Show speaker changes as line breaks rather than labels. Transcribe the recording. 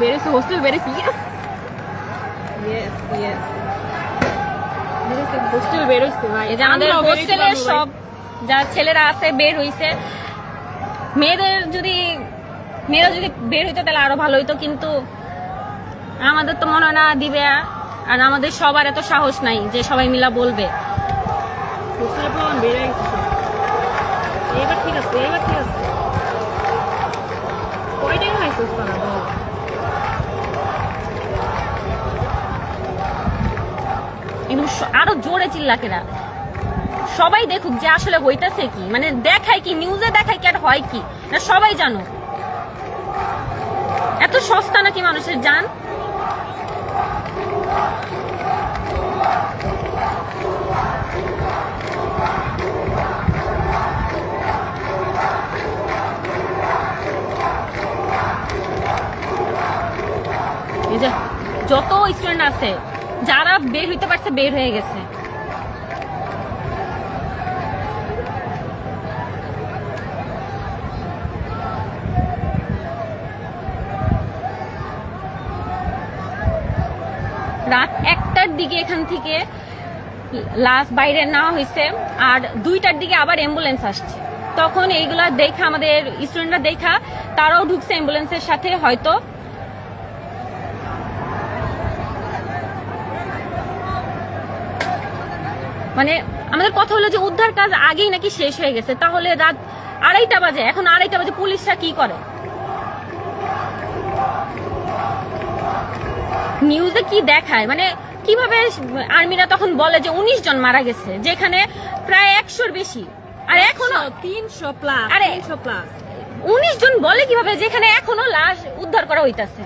বেরেছে hostel বেরেছে yes yes yes বেরেছে hostel বেরোইছে ভাই
এই যে আমাদের হোস্টেলের সব যা ছেলেরা আছে বের হইছে মেয়েরা যদি বের হইতো তাহলে আরো ভালো হইতো কিন্তু আমাদের তো মনে হয় না দিবে আর আমাদের সবার এত সাহস নাই যে সবাই মিলা বলবে
হোস্টেলের প্রমাণ বেড়ে গেছে এবার ঠিক আছে কয়টাই খাইছিস করা বল
কিন্তু আরো জোরে চিল্লাকেরা সবাই দেখুক যে আসলে হইতাছে কি মানে দেখায় কি নিউজে দেখায় কি আর হয় কি না সবাই জানো এত সস্তা নাকি মানুষের জান এই যে যত স্টুডেন্ট আছে যারা বের হইতে পারছে বের হয়ে গেছে রাত 1টার দিকে এখান থেকে লাশ বাইরে নেওয়া হয়েছে আর 2টার দিকে আবার অ্যাম্বুলেন্স আসছে তখন এইগুলা দেখা আমাদের স্টুডেন্টরা দেখা তারাও ঢুকছে অ্যাম্বুলেন্সের সাথে হয়তো মানে আমাদের কথা হলো যে উদ্ধার কাজ আগেই নাকি শেষ হয়ে গেছে তাহলে রাত 2:30 বাজে এখন 2:30 বাজে পুলিশরা কি করে নিউজে কি দেখায় মানে কিভাবে আর্মিরা তখন বলে যে 19 জন মারা গেছে যেখানে প্রায় 100-র বেশি আর এখনো
300 প্লাস
আরে 19 জন বলে কিভাবে যেখানে এখনো লাশ উদ্ধার করা হইতাছে